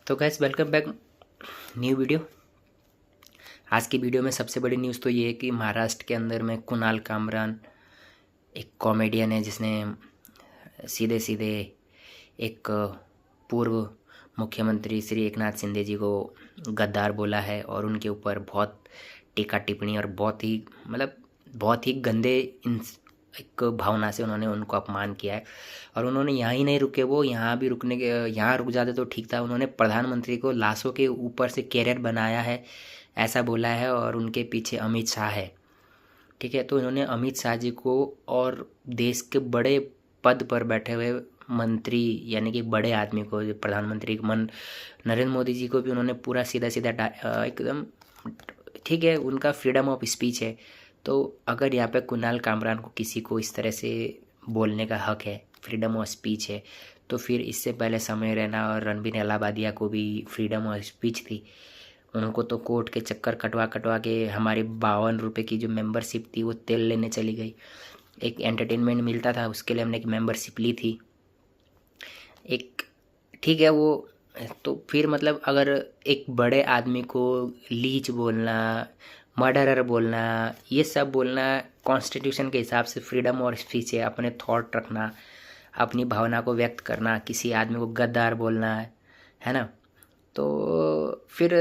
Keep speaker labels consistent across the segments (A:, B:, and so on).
A: तो gas welcome back new video. आज की वीडियो में सबसे बड़ी न्यूज़ तो ये है कि महाराष्ट्र के अंदर में कुणाल कामरान एक कॉमेडियन है जिसने सीधे सीधे एक पूर्व मुख्यमंत्री श्री एकनाथ शिंदे जी को गद्दार बोला है और उनके ऊपर बहुत टीका टिप्पणी और बहुत ही गंदे एक भावना से उन्होंने उनको अपमान किया है। और उन्होंने यहाँ ही नहीं रुके, वो यहाँ भी यहाँ रुक जाते तो ठीक था। उन्होंने प्रधानमंत्री को लाशों के ऊपर से कैरियर बनाया है ऐसा बोला है और उनके पीछे अमित शाह है। ठीक है, तो इन्होंने अमित शाह जी को और देश के बड़े पद पर बैठे हुए मंत्री यानी कि बड़े आदमी को, प्रधानमंत्री नरेंद्र मोदी जी को भी उन्होंने पूरा सीधा सीधा एकदम, ठीक है, उनका फ्रीडम ऑफ स्पीच है। तो अगर यहाँ पे कुणाल कामरान को किसी को इस तरह से बोलने का हक है, फ्रीडम ऑफ स्पीच है, तो फिर इससे पहले समय रैना और रणबीर इलाहाबादिया को भी फ्रीडम ऑफ स्पीच थी। उनको तो कोर्ट के चक्कर कटवा कटवा के हमारी 52 रुपये की जो मेंबरशिप थी वो तेल लेने चली गई। एक एंटरटेनमेंट मिलता था उसके लिए हमने एक मेंबरशिप ली थी एक, ठीक है। वो तो फिर मतलब अगर एक बड़े आदमी को लीच बोलना, मर्डरर बोलना, ये सब बोलना कॉन्स्टिट्यूशन के हिसाब से फ्रीडम और स्पीच है। अपने थॉट रखना, अपनी भावना को व्यक्त करना, किसी आदमी को गद्दार बोलना है ना। तो फिर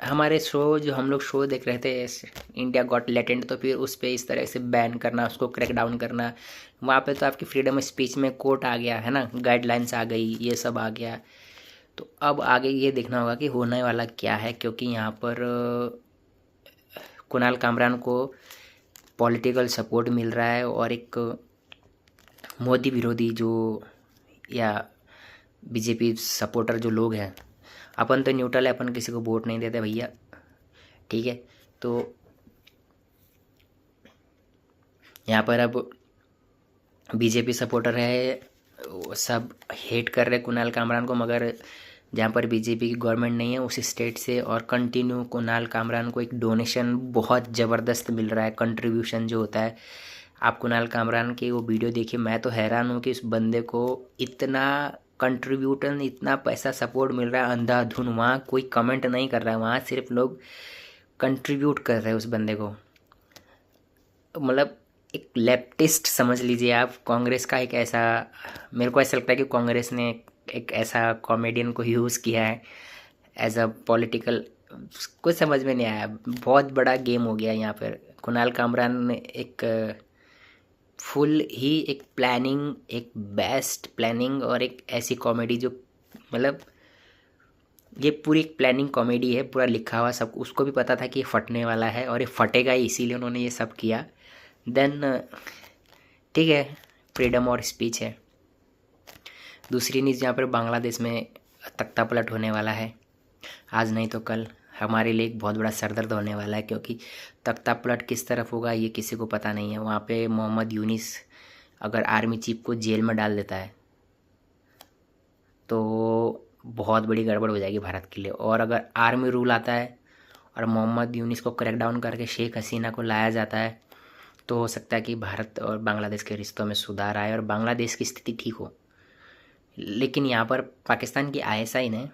A: हमारे शो जो हम लोग शो देख रहे थे इंडिया गॉट टैलेंट, तो फिर उस पर इस तरह से बैन करना, उसको क्रैक डाउन करना, वहाँ पे तो आपकी फ्रीडम ऑफ स्पीच में कोर्ट आ गया है ना, गाइडलाइंस आ गई, ये सब आ गया। तो अब आगे ये देखना होगा कि होने वाला क्या है, क्योंकि यहाँ पर कुणाल कामरान को पॉलिटिकल सपोर्ट मिल रहा है और एक मोदी विरोधी जो या बीजेपी सपोर्टर जो लोग हैं, अपन तो न्यूट्रल है, अपन किसी को वोट नहीं देते भैया, ठीक है। तो यहाँ पर अब बीजेपी सपोर्टर है, सब हेट कर रहे कुणाल कामरान को, मगर जहाँ पर बीजेपी की गवर्नमेंट नहीं है उस स्टेट से और कंटिन्यू कुणाल कामरान को एक डोनेशन बहुत ज़बरदस्त मिल रहा है, कंट्रीब्यूशन जो होता है। आप कुणाल कामरान की वो वीडियो देखिए, मैं तो हैरान हूँ कि उस बंदे को इतना कंट्रीब्यूटन, इतना पैसा सपोर्ट मिल रहा है अंधाधुन। वहाँ कोई कमेंट नहीं कर रहा है, वहाँ सिर्फ लोग कंट्रीब्यूट कर रहे हैं उस बंदे को। मतलब एक लेफ्टिस्ट समझ लीजिए आप, कांग्रेस का एक ऐसा, मेरे को ऐसा लगता है कि कांग्रेस ने एक ऐसा कॉमेडियन को यूज़ किया है एज अ पॉलिटिकल, कुछ समझ में नहीं आया। बहुत बड़ा गेम हो गया यहाँ पर। कुणाल कामरान ने एक फुल ही एक प्लानिंग, एक बेस्ट प्लानिंग और एक ऐसी कॉमेडी जो मतलब ये पूरी एक प्लानिंग कॉमेडी है, पूरा लिखा हुआ सब। उसको भी पता था कि ये फटने वाला है और ये फटेगा ही, इसीलिए उन्होंने ये सब किया। देन ठीक है, फ्रीडम और स्पीच है। दूसरी न्यूज़ यहाँ पर बांग्लादेश में तख्ता पलट होने वाला है, आज नहीं तो कल। हमारे लिए एक बहुत बड़ा सरदर्द होने वाला है, क्योंकि तख्ता पलट किस तरफ होगा ये किसी को पता नहीं है। वहाँ पे मोहम्मद यूनिस अगर आर्मी चीफ को जेल में डाल देता है तो बहुत बड़ी गड़बड़ हो जाएगी भारत के लिए। और अगर आर्मी रूल आता है और मोहम्मद यूनिस को क्रैकडाउन करके शेख हसीना को लाया जाता है तो हो सकता है कि भारत और बांग्लादेश के रिश्तों में सुधार आए और बांग्लादेश की स्थिति ठीक हो। लेकिन यहाँ पर पाकिस्तान की आईएसआई ने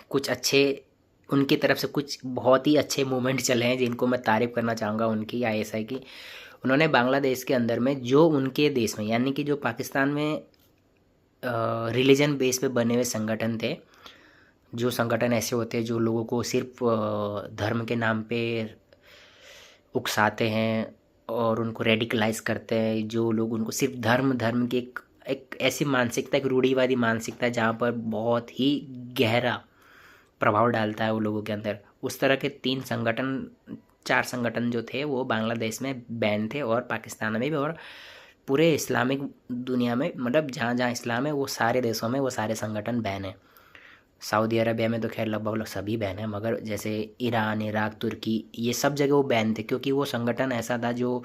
A: कुछ अच्छे, उनकी तरफ से कुछ बहुत ही अच्छे मूवमेंट चले हैं जिनको मैं तारीफ़ करना चाहूँगा उनकी, आईएसआई की। उन्होंने बांग्लादेश के अंदर में जो उनके देश में यानी कि जो पाकिस्तान में रिलीजन बेस पे बने हुए संगठन थे, जो संगठन ऐसे होते हैं जो लोगों को सिर्फ धर्म के नाम पे उकसाते हैं और उनको रेडिकलाइज करते हैं, जो लोग उनको सिर्फ धर्म की एक ऐसी मानसिकता, एक रूढ़िवादी मानसिकता जहाँ पर बहुत ही गहरा प्रभाव डालता है वो लोगों के अंदर, उस तरह के 4 संगठन जो थे वो बांग्लादेश में बैन थे और पाकिस्तान में भी और पूरे इस्लामिक दुनिया में, मतलब जहाँ जहाँ इस्लाम है वो सारे देशों में वो सारे संगठन बैन है। सऊदी अरबिया में तो खैर लगभग सभी बैन है, मगर जैसे ईरान, इराक, तुर्की, ये सब जगह वो बैन थे, क्योंकि वो संगठन ऐसा था जो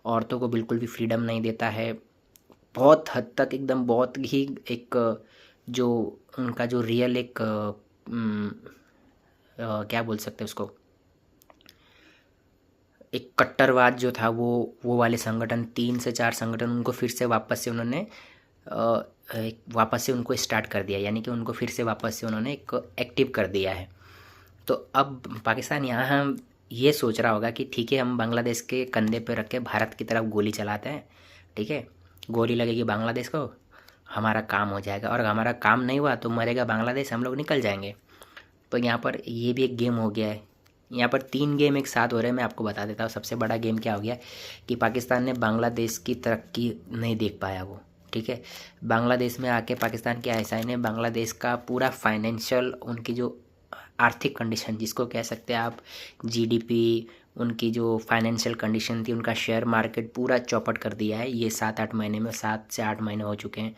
A: औरतों को बिल्कुल भी फ्रीडम नहीं देता है। बहुत हद तक एकदम बहुत ही एक जो उनका जो रियल एक क्या बोल सकते हैं उसको, एक कट्टरवाद जो था वो वाले संगठन, 3 से 4 संगठन, उनको फिर से वापस से उन्होंने वापस से उनको स्टार्ट कर दिया, यानी कि उनको फिर से वापस से उन्होंने एक एक्टिव कर दिया है। तो अब पाकिस्तान यहाँ ये सोच रहा होगा कि ठीक है, हम बांग्लादेश के कंधे पे रख के भारत की तरफ गोली चलाते हैं, ठीक है, गोली लगेगी बांग्लादेश को, हमारा काम हो जाएगा, और हमारा काम नहीं हुआ तो मरेगा बांग्लादेश, हम लोग निकल जाएंगे। तो यहाँ पर ये भी एक गेम हो गया है। यहाँ पर 3 गेम एक साथ हो रहे हैं। मैं आपको बता देता हूँ सबसे बड़ा गेम क्या हो गया कि पाकिस्तान ने बांग्लादेश की तरक्की नहीं देख पाया वो, ठीक है। बांग्लादेश में आके पाकिस्तान के आईएसआई ने बांग्लादेश का पूरा फाइनेंशियल, उनकी जो आर्थिक कंडीशन जिसको कह सकते हैं आप, जीडीपी, उनकी जो फाइनेंशियल कंडीशन थी, उनका शेयर मार्केट पूरा चौपट कर दिया है। ये 7-8 महीने में, 7 से 8 महीने हो चुके हैं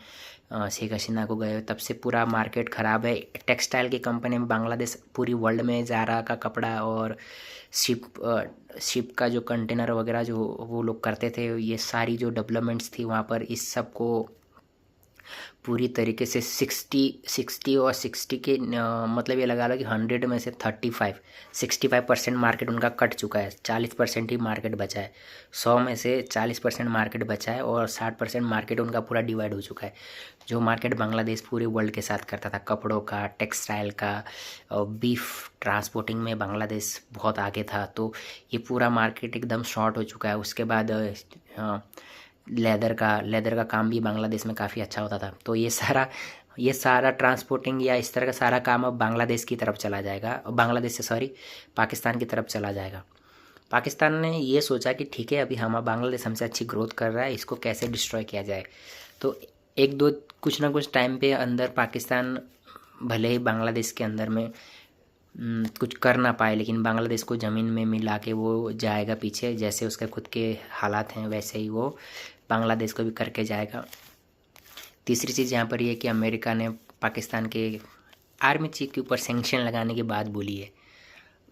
A: शेख हसीना को गए हुए, तब से पूरा मार्केट ख़राब है। टेक्सटाइल की कंपनी में बांग्लादेश पूरी वर्ल्ड में ज़ारा का कपड़ा और शिप का जो कंटेनर वगैरह जो वो लोग करते थे, ये सारी जो डेवलपमेंट्स थी वहाँ पर, इस सब को पूरी तरीके से 60 और 60 के मतलब ये लगा लो कि 100 में से 65% मार्केट उनका कट चुका है, 40% ही मार्केट बचा है। 100 में से 40% मार्केट बचा है और 60% मार्केट उनका पूरा डिवाइड हो चुका है। जो मार्केट बांग्लादेश पूरे वर्ल्ड के साथ करता था, कपड़ों का, टेक्सटाइल का, बीफ ट्रांसपोर्टिंग में बांग्लादेश बहुत आगे था, तो ये पूरा मार्केट एकदम शॉर्ट हो चुका है। उसके बाद लेदर का काम भी बांग्लादेश में काफ़ी अच्छा होता था। तो ये सारा ट्रांसपोर्टिंग या इस तरह का सारा काम अब बांग्लादेश की तरफ चला जाएगा, बांग्लादेश से सॉरी पाकिस्तान की तरफ चला जाएगा। पाकिस्तान ने ये सोचा कि ठीक है, अभी हम बांग्लादेश हमसे अच्छी ग्रोथ कर रहा है, इसको कैसे डिस्ट्रॉय किया जाए। तो एक दो कुछ ना कुछ टाइम पे अंदर पाकिस्तान भले ही बांग्लादेश के अंदर में कुछ कर ना पाए, लेकिन बांग्लादेश को ज़मीन में मिला के वो जाएगा पीछे। जैसे उसके खुद के हालात हैं वैसे ही वो बांग्लादेश को भी करके जाएगा। तीसरी चीज़ यहाँ पर ये कि अमेरिका ने पाकिस्तान के आर्मी चीफ के ऊपर सैंक्शन लगाने की बात बोली है।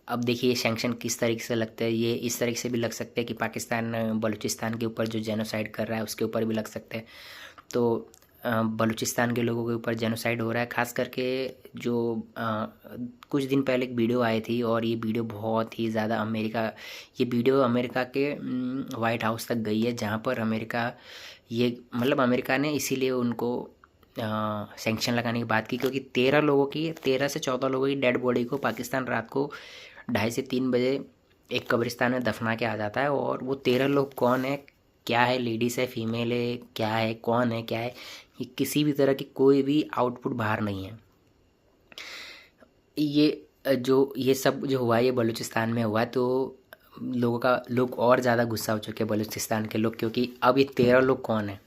A: अब देखिए ये सैंक्शन किस तरीके से लगते हैं, ये इस तरीके से भी लग सकते हैं कि पाकिस्तान बलूचिस्तान के ऊपर जो जेनोसाइड कर रहा है उसके ऊपर भी लग सकते हैं। तो बलूचिस्तान के लोगों के ऊपर जेनोसाइड हो रहा है, ख़ास करके जो कुछ दिन पहले एक वीडियो आई थी, और ये वीडियो बहुत ही ज़्यादा ये वीडियो अमेरिका के वाइट हाउस तक गई है, जहाँ पर अमेरिका ये मतलब अमेरिका ने इसीलिए उनको सैंक्शन लगाने की बात की, क्योंकि 13 से 14 लोगों की डेड बॉडी को पाकिस्तान रात को 2:30 से 3 बजे एक कब्रिस्तान में दफना के आ जाता है। और वो 13 लोग कौन है, क्या है, लेडीज़ है, फीमेल है, क्या है, कौन है, क्या है, ये किसी भी तरह की कोई भी आउटपुट बाहर नहीं है। ये सब जो हुआ ये बलूचिस्तान में हुआ, तो लोग और ज़्यादा गुस्सा हो चुके हैं बलूचिस्तान के लोग, क्योंकि अब ये 13 लोग कौन है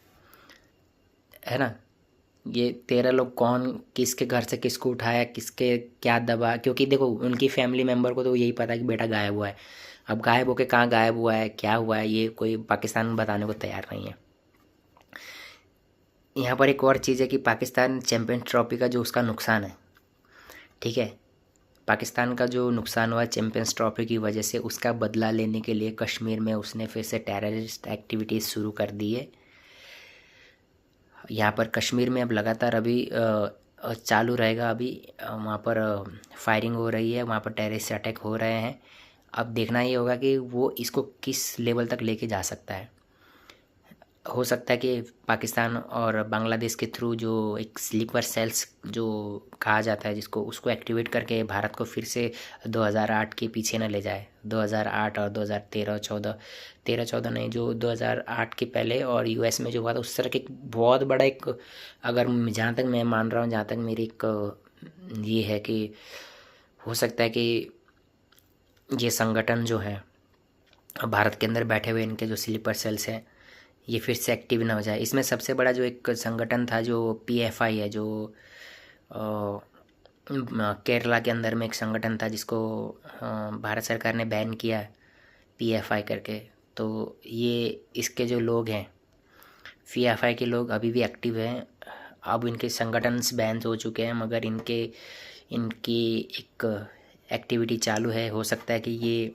A: ना, ये 13 लोग कौन, किसके घर से किसको उठाया, किसके क्या दबा, क्योंकि देखो उनकी फैमिली मेम्बर को तो यही पता है कि बेटा गायब हुआ है। अब गायब होके कहाँ गायब हुआ है, क्या हुआ है, ये कोई पाकिस्तान बताने को तैयार नहीं है। यहाँ पर एक और चीज़ है कि पाकिस्तान चैम्पियंस ट्रॉफी का जो उसका नुकसान है, ठीक है, पाकिस्तान का जो नुकसान हुआ चैम्पियंस ट्रॉफी की वजह से, उसका बदला लेने के लिए कश्मीर में उसने फिर से टेररिस्ट एक्टिविटीज़ शुरू कर दी है। यहाँ पर कश्मीर में अब लगातार अभी चालू रहेगा। अभी वहाँ पर फायरिंग हो रही है, वहाँ पर टेररिस्ट अटैक हो रहे हैं। अब देखना ये होगा कि वो इसको किस लेवल तक लेके जा सकता है। हो सकता है कि पाकिस्तान और बांग्लादेश के थ्रू जो एक स्लीपर सेल्स जो कहा जाता है, जिसको उसको एक्टिवेट करके भारत को फिर से 2008 के पीछे न ले जाए। 2008 और 2013-14 नहीं, जो 2008 के पहले और यूएस में जो हुआ था उस तरह के बहुत बड़ा एक, अगर जहाँ तक मैं मान रहा हूँ, जहाँ तक मेरी एक ये है कि हो सकता है कि ये संगठन जो है भारत के अंदर बैठे हुए इनके जो स्लीपर सेल्स हैं ये फिर से एक्टिव ना हो जाए। इसमें सबसे बड़ा जो एक संगठन था जो पीएफआई है, जो केरला के अंदर में एक संगठन था जिसको भारत सरकार ने बैन किया है, पीएफआई करके। तो ये इसके जो लोग हैं, पीएफआई के लोग अभी भी एक्टिव हैं। अब इनके संगठन बैन हो चुके हैं, मगर इनकी एक एक्टिविटी चालू है। हो सकता है कि ये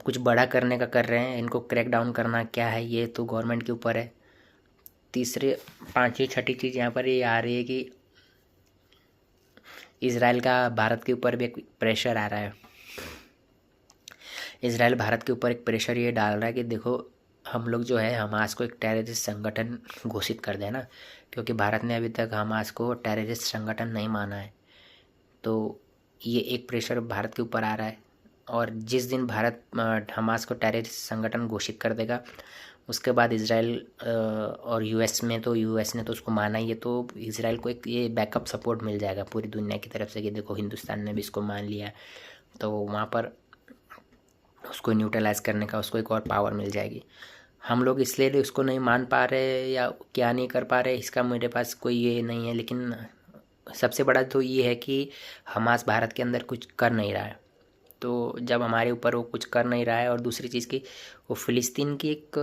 A: कुछ बड़ा करने का कर रहे हैं। इनको क्रैक डाउन करना क्या है ये तो गवर्नमेंट के ऊपर है। पांचवी छठी चीज़ यहाँ पर ये आ रही है कि इजराइल का भारत के ऊपर भी एक प्रेशर आ रहा है। इजराइल भारत के ऊपर एक प्रेशर ये डाल रहा है कि देखो हम लोग जो है हमास को एक टेररिस्ट संगठन घोषित कर दें ना, क्योंकि भारत ने अभी तक हमास को टेररिस्ट संगठन नहीं माना है। तो ये एक प्रेशर भारत के ऊपर आ रहा है, और जिस दिन भारत हमास को टेररिस्ट संगठन घोषित कर देगा उसके बाद इजराइल और यूएस में, तो यूएस ने तो उसको माना ही है, तो इजराइल को एक ये बैकअप सपोर्ट मिल जाएगा पूरी दुनिया की तरफ से कि देखो हिंदुस्तान ने भी इसको मान लिया, तो वहाँ पर उसको न्यूट्रलाइज करने का उसको एक और पावर मिल जाएगी। हम लोग इसलिए उसको नहीं मान पा रहे या क्या नहीं कर पा रहे, इसका मेरे पास कोई ये नहीं है, लेकिन सबसे बड़ा तो ये है कि हमास भारत के अंदर कुछ कर नहीं रहा है। तो जब हमारे ऊपर वो कुछ कर नहीं रहा है, और दूसरी चीज़ की वो फ़िलिस्तीन की एक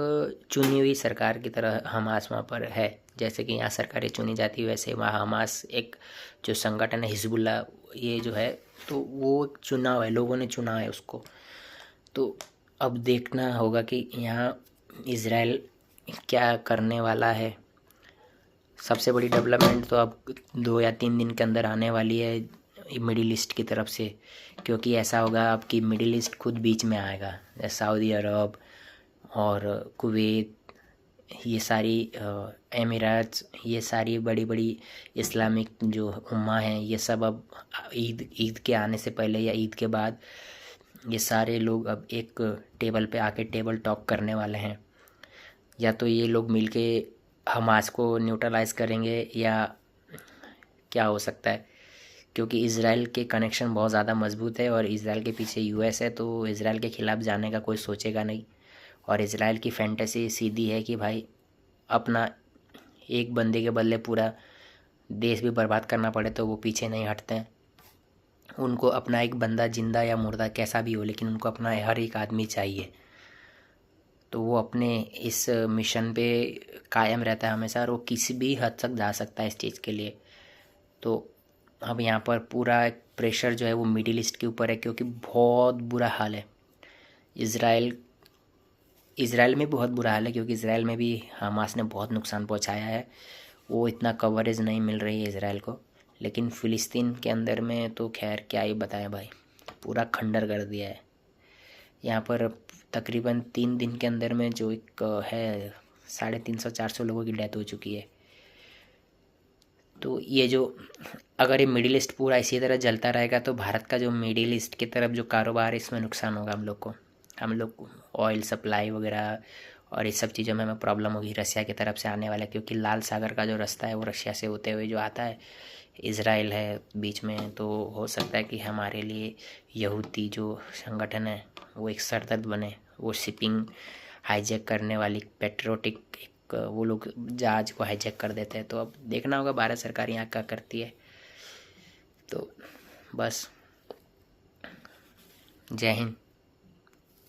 A: चुनी हुई सरकार की तरह हमास वहाँ पर है, जैसे कि यहाँ सरकारें चुनी जाती है वैसे वहाँ हमास एक जो संगठन है हिजबुल्लाह, ये जो है तो वो एक चुनाव है, लोगों ने चुना है उसको। तो अब देखना होगा कि यहाँ इज़राइल क्या करने वाला है। सबसे बड़ी डेवलपमेंट तो अब 2 या 3 दिन के अंदर आने वाली है मिडिल ईस्ट की तरफ से, क्योंकि ऐसा होगा अब कि मिडिल ईस्ट खुद बीच में आएगा, जैसे सऊदी अरब और कुवैत, ये सारी एमिरेट्स, ये सारी बड़ी बड़ी इस्लामिक जो उम्मा हैं, ये सब अब ईद के आने से पहले या ईद के बाद ये सारे लोग अब एक टेबल पे आके टेबल टॉक करने वाले हैं। या तो ये लोग मिलके हमास को न्यूट्रलाइज करेंगे या क्या हो सकता है, क्योंकि इज़राइल के कनेक्शन बहुत ज़्यादा मजबूत है और इज़राइल के पीछे यूएस है, तो इज़राइल के ख़िलाफ़ जाने का कोई सोचेगा नहीं। और इज़राइल की फैंटेसी सीधी है कि भाई अपना एक बंदे के बदले पूरा देश भी बर्बाद करना पड़े तो वो पीछे नहीं हटते हैं। उनको अपना एक बंदा जिंदा या मुर्दा कैसा भी हो, लेकिन उनको अपना हर एक आदमी चाहिए। तो वो अपने इस मिशन पे कायम रहता है हमेशा, और वो किसी भी हद तक जा सकता है इस चीज़ के लिए। तो अब यहाँ पर पूरा प्रेशर जो है वो मिडिल ईस्ट के ऊपर है, क्योंकि बहुत बुरा हाल है। इज़राइल में बहुत बुरा हाल है, क्योंकि इज़राइल में भी हमास ने बहुत नुकसान पहुँचाया है, वो इतना कवरेज नहीं मिल रही है इज़राइल को। लेकिन फ़िलिस्तीन के अंदर में तो खैर क्या ही बताएं भाई, पूरा खंडर कर दिया है। यहाँ पर तकरीबन 3 दिन के अंदर में जो एक है 350-400 लोगों की डेथ हो चुकी है। तो ये जो अगर ये मिडिल ईस्ट पूरा इसी तरह जलता रहेगा तो भारत का जो मिडिल ईस्ट की तरफ जो कारोबार है इसमें नुकसान होगा हम लोग ऑयल सप्लाई वगैरह और इस सब चीज़ों में हमें प्रॉब्लम होगी रसिया की तरफ से आने वाला, क्योंकि लाल सागर का जो रास्ता है वो रशिया से होते हुए जो आता है इज़राइल है बीच में। तो हो सकता है कि हमारे लिए यहूदी जो संगठन है वो एक सरदर्द बने, वो शिपिंग हाईजैक करने वाली पेट्रोटिक एक वो लोग जहाज को हाईजैक कर देते हैं। तो अब देखना होगा भारत सरकार यहाँ क्या करती है। तो बस, जय हिंद।